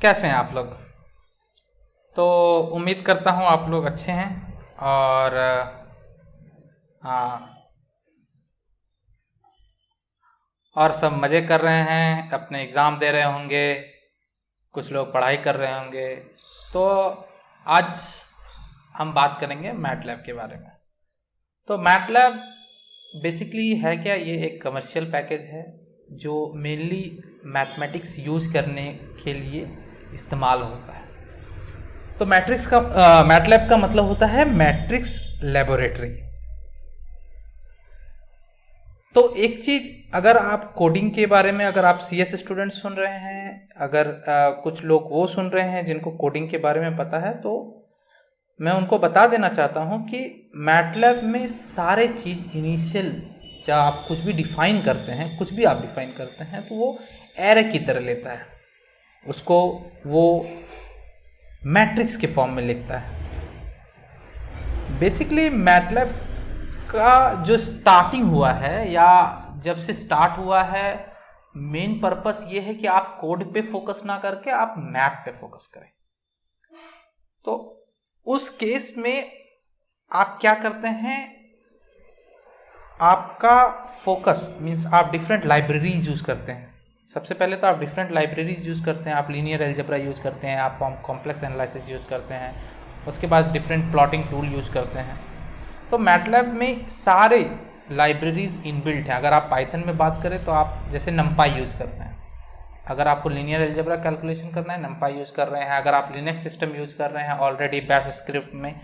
कैसे हैं आप लोग। तो उम्मीद करता हूँ आप लोग अच्छे हैं और हाँ और सब मज़े कर रहे हैं, अपने एग्ज़ाम दे रहे होंगे, कुछ लोग पढ़ाई कर रहे होंगे। तो आज हम बात करेंगे मैटलैब के बारे में। तो मैटलैब बेसिकली है क्या, ये एक कमर्शियल पैकेज है जो मेनली मैथमेटिक्स यूज करने के लिए इस्तेमाल होता है। तो मैटलैब का मतलब होता है मैट्रिक्स लेबोरेटरी। तो एक चीज, अगर आप कोडिंग के बारे में, अगर आप सीएस स्टूडेंट सुन रहे हैं, अगर कुछ लोग वो सुन रहे हैं जिनको कोडिंग के बारे में पता है, तो मैं उनको बता देना चाहता हूं कि मैटलैब में सारे चीज इनिशियल, जब आप कुछ भी डिफाइन करते हैं, कुछ भी आप डिफाइन करते हैं, तो वो एरे की तरह लेता है, उसको वो मैट्रिक्स के फॉर्म में लिखता है। बेसिकली मैटलैब का जो स्टार्टिंग हुआ है, या जब से स्टार्ट हुआ है, मेन पर्पस ये है कि आप कोड पे फोकस ना करके आप मैथ पे फोकस करें। तो उस केस में आप क्या करते हैं, आपका फोकस मींस आप डिफरेंट लाइब्रेरीज यूज करते हैं। सबसे पहले तो आप डिफरेंट लाइब्रेरीज यूज करते हैं, आप लीनियर अलजेब्रा यूज करते हैं, आप कॉम्प्लेक्स एनालिसिस यूज करते हैं, उसके बाद डिफरेंट प्लॉटिंग टूल यूज करते हैं। तो मैटलैब में सारे लाइब्रेरीज इनबिल्ट हैं। अगर आप पाइथन में बात करें तो आप जैसे नमपाई यूज करते हैं, अगर आपको लीनियर अलजेब्रा कैलकुलेशन करना है नमपाई यूज कर रहे हैं। अगर आप लिनक्स सिस्टम यूज कर रहे हैं ऑलरेडी बैश स्क्रिप्ट में,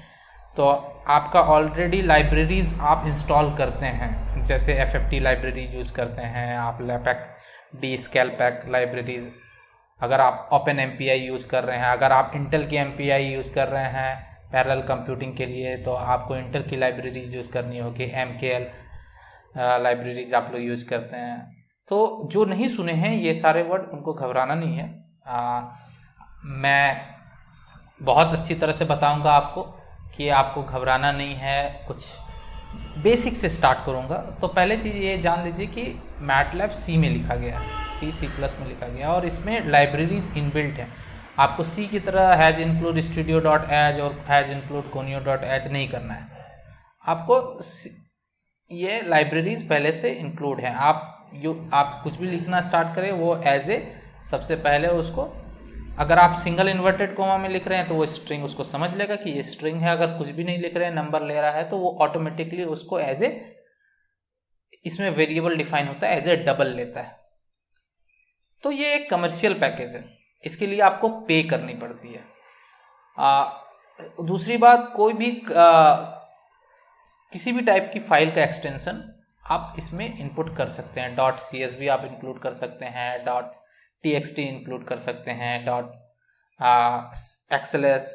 तो आपका ऑलरेडी लाइब्रेरीज आप इंस्टॉल करते हैं, जैसे FFT लाइब्रेरी यूज करते हैं आप, लैपैक डी स्केलपैक लाइब्रेरीज। अगर आप ओपन MPI यूज कर रहे हैं, अगर आप इंटेल की MPI यूज कर रहे हैं पैरेलल कंप्यूटिंग के लिए, तो आपको इंटेल की लाइब्रेरीज यूज करनी होगी। MKL लाइब्रेरीज आप लोग यूज करते हैं। तो जो नहीं सुने हैं ये सारे वर्ड, उनको घबराना नहीं है। मैं बहुत अच्छी तरह से बताऊंगा आपको कि आपको घबराना नहीं है। कुछ बेसिक से स्टार्ट करूंगा। तो पहले चीज़ ये जान लीजिए कि मैटलैब C में लिखा गया है, C++ में लिखा गया है, और इसमें लाइब्रेरीज इनबिल्ट हैं। आपको C की तरह हैज इंक्लूड studio.h और हैज इंक्लूड conio.h नहीं करना है। आपको ये लाइब्रेरीज पहले से इंक्लूड हैं। आप कुछ भी लिखना स्टार्ट करें वो एज ए, सबसे पहले उसको, अगर आप सिंगल इन्वर्टेड कोमा में लिख रहे हैं तो वो स्ट्रिंग उसको समझ लेगा कि ये स्ट्रिंग है। अगर कुछ भी नहीं लिख रहे हैं, नंबर ले रहा है, तो वो ऑटोमेटिकली उसको एज ए, इसमें वेरिएबल डिफाइन होता है, एज ए डबल लेता है। तो ये एक कमर्शियल पैकेज है, इसके लिए आपको पे करनी पड़ती है। दूसरी बात, कोई भी किसी भी टाइप की फाइल का एक्सटेंशन आप इसमें इनपुट कर सकते हैं। .csv आप इंक्लूड कर सकते हैं, .txt इंक्लूड कर सकते हैं, .xls,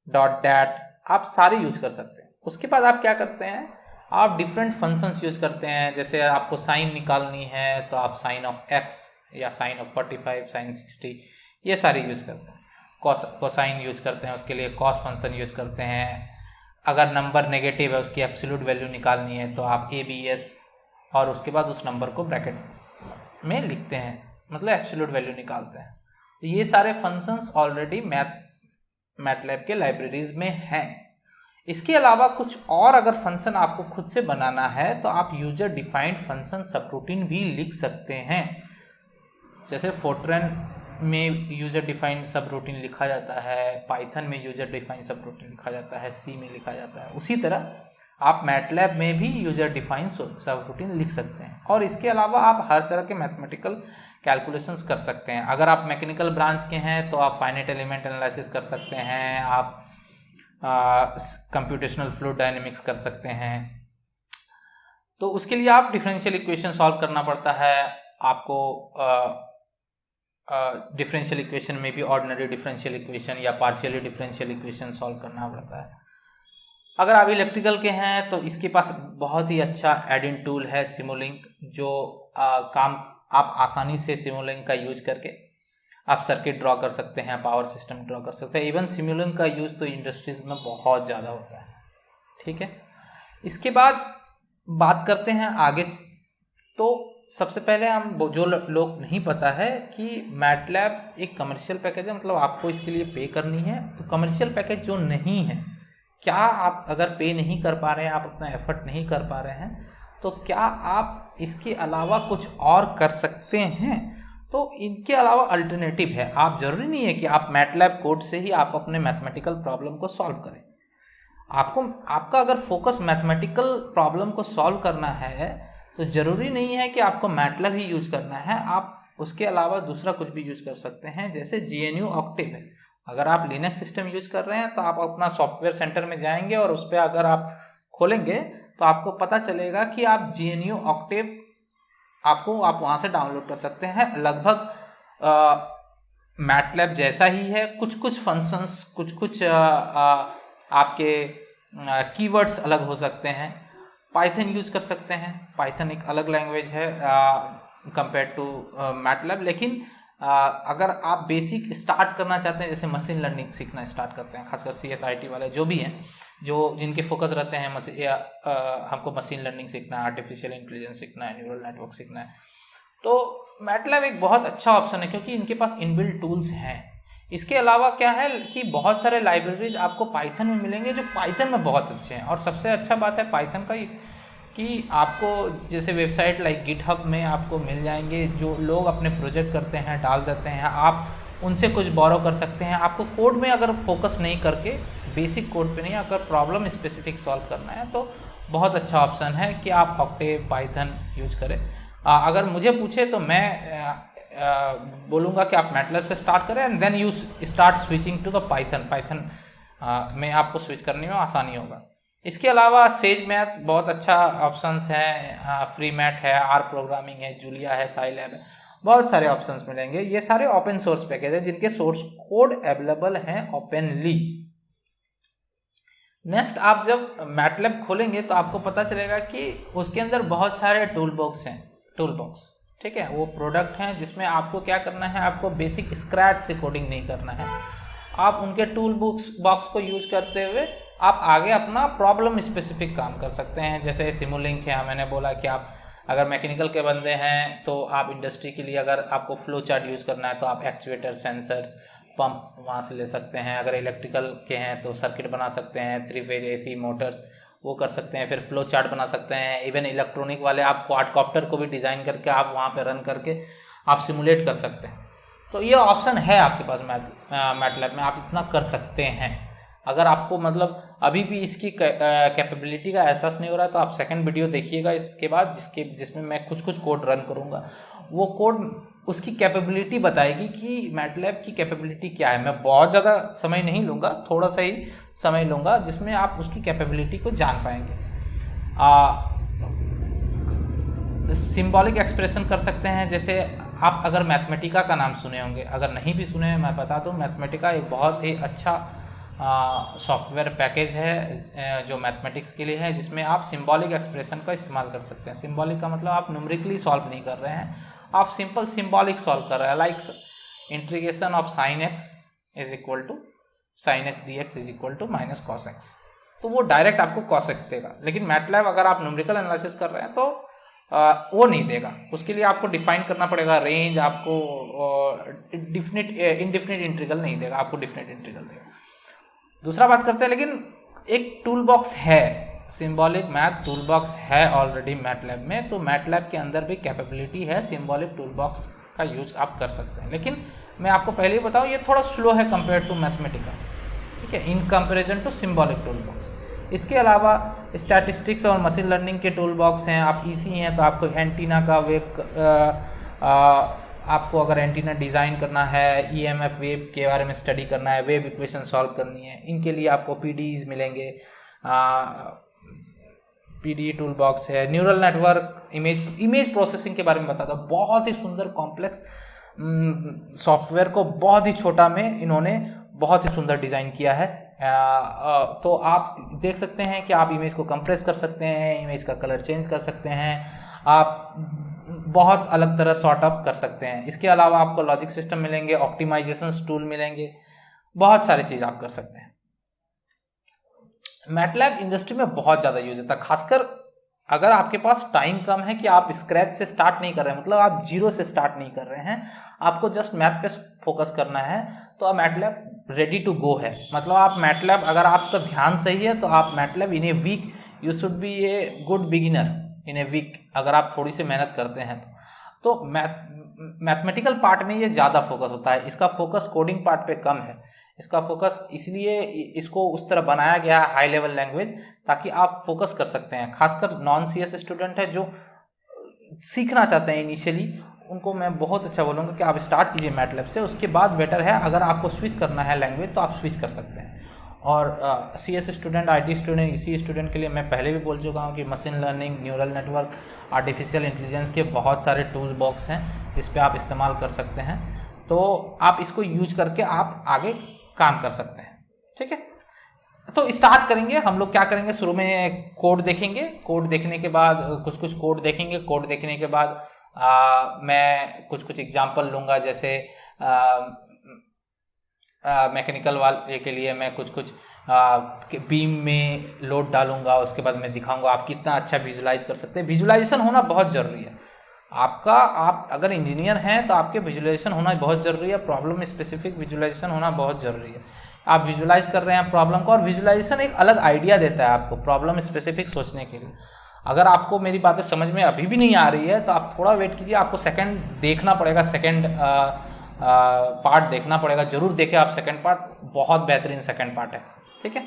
.dat आप सारे यूज कर सकते हैं। उसके बाद आप क्या करते हैं, आप डिफरेंट फंक्शंस यूज करते हैं। जैसे आपको साइन निकालनी है तो आप साइन ऑफ x या साइन ऑफ 45, साइन 60, ये सारे यूज करते हैं। कोसाइन यूज करते हैं, उसके लिए कॉस फंक्शन यूज करते हैं। अगर नंबर नेगेटिव है, उसकी एब्सोल्यूट वैल्यू निकालनी है, तो आप ABS और उसके बाद उस नंबर को ब्रैकेट में लिखते हैं, मतलब एब्सोल्यूट वैल्यू निकालते हैं। तो ये सारे फंक्शंस ऑलरेडी मैटलैब के लाइब्रेरीज में हैं। इसके अलावा कुछ और अगर फंक्शन आपको खुद से बनाना है तो आप यूजर डिफाइंड फंक्शन सबरूटीन भी लिख सकते हैं। जैसे फोर्ट्रन में यूजर डिफाइंड सबरूटीन लिखा जाता है, पाइथन में यूजर डिफाइंड सबरूटीन लिखा जाता है, C में लिखा जाता है। उसी तरह आप मैटलैब में भी यूजर डिफाइंड सबरूटीन लिख सकते हैं। और इसके अलावा आप हर तरह के मैथमेटिकल कैलकुलेशंस कर सकते हैं। अगर आप मैकेनिकल ब्रांच के हैं तो आप फाइनाइट एलिमेंट एनालिसिस कर सकते हैं, आप कंप्यूटेशनल फ्लूइड डायनेमिक्स कर सकते हैं। तो उसके लिए आप डिफरेंशियल इक्वेशन सॉल्व करना पड़ता है। आपको डिफरेंशियल इक्वेशन में भी ऑर्डिनरी डिफरेंशियल इक्वेशन या पार्शियली डिफरेंशियल इक्वेशन सॉल्व करना पड़ता है। अगर आप इलेक्ट्रिकल के हैं तो इसके पास बहुत ही अच्छा एडिंग टूल है सिमुलिंक, जो काम आप आसानी से सिमुलिंक का यूज करके आप सर्किट ड्रॉ कर सकते हैं, पावर सिस्टम ड्रॉ कर सकते हैं। इवन सिमुलिंक का यूज तो इंडस्ट्रीज में बहुत ज़्यादा होता है। ठीक है, इसके बाद बात करते हैं आगे। तो सबसे पहले हम जो लोग नहीं पता है कि मैटलैब एक कमर्शियल पैकेज है, मतलब आपको इसके लिए पे करनी है। तो कमर्शियल पैकेज जो नहीं है, क्या आप अगर पे नहीं कर पा रहे हैं, आप अपना एफर्ट नहीं कर पा रहे हैं, तो क्या आप इसके अलावा कुछ और कर सकते हैं? तो इनके अलावा अल्टरनेटिव है। आप जरूरी नहीं है कि आप मैटलैब कोड से ही आप अपने मैथमेटिकल प्रॉब्लम को सॉल्व करें। आपका अगर फोकस मैथमेटिकल प्रॉब्लम को सॉल्व करना है तो जरूरी नहीं है कि आपको मैटलैब ही यूज करना है, आप उसके अलावा दूसरा कुछ भी यूज कर सकते हैं। जैसे GNU ऑक्टेव है। अगर आप लिनक्स सिस्टम यूज कर रहे हैं तो आप अपना सॉफ्टवेयर सेंटर में जाएंगे और उस पर अगर आप खोलेंगे तो आपको पता चलेगा कि आप GNU ऑक्टेव आप वहां से डाउनलोड कर सकते हैं। लगभग मैटलैब जैसा ही है, कुछ फंक्शंस, कुछ आपके कीवर्ड्स अलग हो सकते हैं। पाइथन यूज कर सकते हैं। पाइथन एक अलग लैंग्वेज है कंपेयर टू मैटलैब। लेकिन अगर आप बेसिक स्टार्ट करना चाहते हैं, जैसे मशीन लर्निंग सीखना स्टार्ट करते हैं, खासकर CSIT वाले जो भी हैं, जिनके फोकस रहते हैं हमको मशीन लर्निंग सीखना है, आर्टिफिशियल इंटेलिजेंस सीखना है, न्यूरल नेटवर्क सीखना है, तो मैटलैब एक बहुत अच्छा ऑप्शन है क्योंकि इनके पास इनबिल्ट टूल्स हैं। इसके अलावा क्या है कि बहुत सारे लाइब्रेरीज आपको पाइथन में मिलेंगे जो पाइथन में बहुत अच्छे हैं। और सबसे अच्छा बात है पाइथन का कि आपको जैसे वेबसाइट लाइक गिटहब में आपको मिल जाएंगे, जो लोग अपने प्रोजेक्ट करते हैं डाल देते हैं, आप उनसे कुछ बोरो कर सकते हैं। आपको कोड में अगर फोकस नहीं करके, बेसिक कोड पे नहीं, अगर प्रॉब्लम स्पेसिफिक सॉल्व करना है तो बहुत अच्छा ऑप्शन है कि आप ऑक्टेव पाइथन यूज करें। अगर मुझे पूछे तो मैं बोलूँगा कि आप मैटलैब से स्टार्ट करें and then you start switching to the Python में आपको स्विच करने में आसानी होगा। इसके अलावा सेज मैथ बहुत अच्छा ऑप्शंस है, फ्री मैथ है, आर प्रोग्रामिंग है, जूलिया है, साइलैब है, बहुत सारे ऑप्शंस मिलेंगे। ये सारे ओपन सोर्स पैकेज है जिनके सोर्स कोड अवेलेबल हैं ओपनली। नेक्स्ट, आप जब मैटलैब खोलेंगे तो आपको पता चलेगा कि उसके अंदर बहुत सारे टूल बॉक्स हैं। ठीक है, वो प्रोडक्ट हैं जिसमें आपको क्या करना है, आपको बेसिक स्क्रैच से कोडिंग नहीं करना है। आप उनके टूल बॉक्स को यूज करते हुए आप आगे अपना प्रॉब्लम स्पेसिफिक काम कर सकते हैं। जैसे सिमुलिंक है, मैंने बोला कि आप अगर मैकेनिकल के बंदे हैं तो आप इंडस्ट्री के लिए अगर आपको फ्लो चार्ट यूज करना है तो आप एक्चुएटर, सेंसर्स, पंप वहाँ से ले सकते हैं। अगर इलेक्ट्रिकल के हैं तो सर्किट बना सकते हैं, 3 फेज AC मोटर्स वो कर सकते हैं, फिर फ्लो चार्ट बना सकते हैं। इवन इलेक्ट्रॉनिक वाले आप क्वाडकॉप्टर को भी डिज़ाइन करके आप वहाँ पे रन करके आप सिमुलेट कर सकते हैं। तो ये ऑप्शन है आपके पास मैटलैब में, आप इतना कर सकते हैं। अगर आपको मतलब अभी भी इसकी कैपेबिलिटी का एहसास नहीं हो रहा है तो आप सेकंड वीडियो देखिएगा इसके बाद, जिसमें मैं कुछ कोड रन करूँगा। वो कोड उसकी कैपेबिलिटी बताएगी कि मैटलैब की कैपेबिलिटी क्या है। मैं बहुत ज़्यादा समय नहीं लूँगा, थोड़ा सा ही समय लूँगा जिसमें आप उसकी कैपेबिलिटी को जान पाएंगे। सिंबॉलिक एक्सप्रेशन कर सकते हैं। जैसे आप अगर मैथमेटिका का नाम सुने होंगे, अगर नहीं भी सुने मैं बता दूं, मैथमेटिका एक बहुत ही अच्छा सॉफ्टवेयर पैकेज है जो मैथमेटिक्स के लिए है, जिसमें आप सिंबॉलिक एक्सप्रेशन का इस्तेमाल कर सकते हैं। सिंबॉलिक का मतलब आप न्यूमेरिकली सॉल्व नहीं कर रहे हैं, आप सिंपल सिंबॉलिक सॉल्व कर रहे हैं। Like integration of sine x is equal to sine x dx is equal to minus cos x, तो वो डायरेक्ट आपको कॉस एक्स देगा। लेकिन मैटलैब अगर आप न्यूमेरिकल एनालिसिस कर रहे हैं तो वो नहीं देगा। उसके लिए आपको डिफाइन करना पड़ेगा रेंज, आपको इनडिफिनिट इंटीग्रल नहीं देगा, आपको डिफिनिट इंटीग्रल देगा। दूसरा बात करते हैं, लेकिन एक टूल बॉक्स है, सिंबॉलिक मैथ टूल बॉक्स है ऑलरेडी मैटलैब में, तो मैटलैब के अंदर भी कैपेबिलिटी है, सिंबॉलिक टूल बॉक्स का यूज आप कर सकते हैं। लेकिन मैं आपको पहले ही बताऊं, ये थोड़ा स्लो है कंपेयर टू मैथमेटिका, ठीक है, in comparison to symbolic tool box. इसके अलावा स्टैटिस्टिक्स और मशीन लर्निंग के टूल बॉक्स हैं। आप EC हैं तो आपको एंटीना का आपको अगर एंटीना डिज़ाइन करना है, EMF वेव के बारे में स्टडी करना है, वेव इक्वेशन सॉल्व करनी है, इनके लिए आपको PDEs मिलेंगे। PDE टूल बॉक्स है। न्यूरल नेटवर्क इमेज प्रोसेसिंग के बारे में बताता हूँ, बहुत ही सुंदर कॉम्प्लेक्स सॉफ्टवेयर को बहुत ही छोटा में इन्होंने बहुत ही सुंदर डिज़ाइन किया है। तो आप देख सकते हैं कि आप इमेज को कंप्रेस कर सकते हैं, इमेज का कलर चेंज कर सकते हैं, आप बहुत अलग तरह सॉर्ट अप कर सकते हैं। इसके अलावा आपको लॉजिक सिस्टम मिलेंगे, ऑप्टिमाइजेशन टूल मिलेंगे, बहुत सारी चीज़ आप कर सकते हैं। मैटलैब इंडस्ट्री में बहुत ज़्यादा यूज होता है, खासकर अगर आपके पास टाइम कम है कि आप स्क्रैच से स्टार्ट नहीं कर रहे हैं, मतलब आप जीरो से स्टार्ट नहीं कर रहे हैं, आपको जस्ट मैथ पे फोकस करना है, तो आप मैटलैब रेडी टू गो है। मतलब आप मैटलैब, अगर आपका ध्यान सही है तो आप MATLAB in a week you should be a good beginner in a week, अगर आप थोड़ी सी मेहनत करते हैं तो मैथमेटिकल पार्ट में ये ज़्यादा फोकस होता है, इसका फोकस कोडिंग पार्ट पे कम है। इसका फोकस इसलिए इसको उस तरह बनाया गया है हाई लेवल लैंग्वेज, ताकि आप फोकस कर सकते हैं। खासकर नॉन सीएस स्टूडेंट है जो सीखना चाहते हैं इनिशियली, उनको मैं बहुत अच्छा बोलूँगा कि आप स्टार्ट कीजिए मैटलैब से, उसके बाद बेटर है अगर आपको स्विच करना है लैंग्वेज तो आप स्विच कर सकते हैं। और सीएस स्टूडेंट, आईटी स्टूडेंट, इसी स्टूडेंट के लिए मैं पहले भी बोल चुका हूँ कि machine learning, neural network, artificial intelligence के बहुत सारे टूल बॉक्स हैं जिस पे आप इस्तेमाल कर सकते हैं, तो आप इसको यूज करके आप आगे काम कर सकते हैं। ठीक है, तो स्टार्ट करेंगे हम लोग। क्या करेंगे, शुरू में कोड देखेंगे, कोड देखने के बाद कुछ कोड देखेंगे, कोड देखने के बाद मैं कुछ एग्जांपल लूँगा, जैसे मैकेनिकल वाले के लिए मैं कुछ बीम में लोड डालूंगा, उसके बाद मैं दिखाऊंगा आप कितना अच्छा विजुलाइज कर सकते हैं। विजुलाइजेशन होना बहुत ज़रूरी है आपका, आप अगर इंजीनियर हैं तो आपके विजुलाइजेशन होना बहुत ज़रूरी है, प्रॉब्लम स्पेसिफिक विजुलाइजेशन होना बहुत ज़रूरी है। आप विजुलाइज कर रहे हैं प्रॉब्लम को, और विजुलाइजेशन एक अलग आइडिया देता है आपको प्रॉब्लम स्पेसिफिक सोचने के लिए। अगर आपको मेरी बातें समझ में अभी भी नहीं आ रही है तो आप थोड़ा वेट कीजिए, आपको सेकंड देखना पड़ेगा, सेकंड पार्ट देखना पड़ेगा, जरूर देखें आप सेकंड पार्ट, बहुत बेहतरीन सेकंड पार्ट है। ठीक है,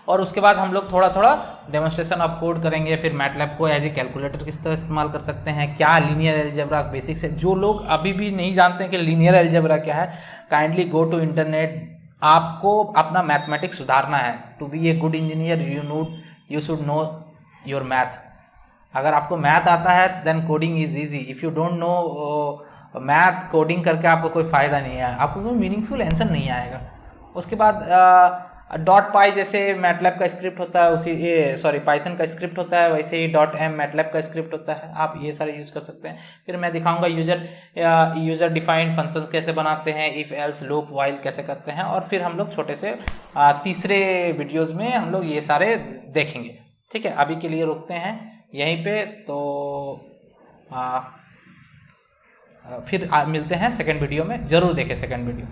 और उसके बाद हम लोग थोड़ा डेमोन्स्ट्रेशन ऑफ कोड करेंगे, फिर मैटलैब को एज ए कैलकुलेटर किस तरह इस्तेमाल कर सकते हैं, क्या लीनियर अलजेब्रा बेसिक्स है। जो लोग अभी भी नहीं जानते हैं कि लीनियर अलजेब्रा क्या है, काइंडली गो टू इंटरनेट। आपको अपना मैथमेटिक्स सुधारना है, to be a good engineer you should know your math. अगर आपको मैथ आता है then coding is easy, if you don't know math, coding करके आपको कोई फ़ायदा नहीं है, आपको कोई मीनिंगफुल आंसर नहीं आएगा। उसके बाद डॉट पाई जैसे मैटलैब का स्क्रिप्ट होता है, उसी पाइथन का स्क्रिप्ट होता है, वैसे ही डॉट एम मैटलैब का स्क्रिप्ट होता है, आप ये सारे यूज़ कर सकते हैं। फिर मैं दिखाऊंगा यूजर डिफाइंड फंक्शंस कैसे बनाते हैं, इफ़ एल्स लूप वाइल कैसे करते हैं, और फिर हम लोग छोटे से तीसरे वीडियोज़ में हम लोग ये सारे देखेंगे। ठीक है, अभी के लिए रुकते हैं यहीं पे, तो फिर मिलते हैं सेकेंड वीडियो में, ज़रूर देखें सेकेंड वीडियो।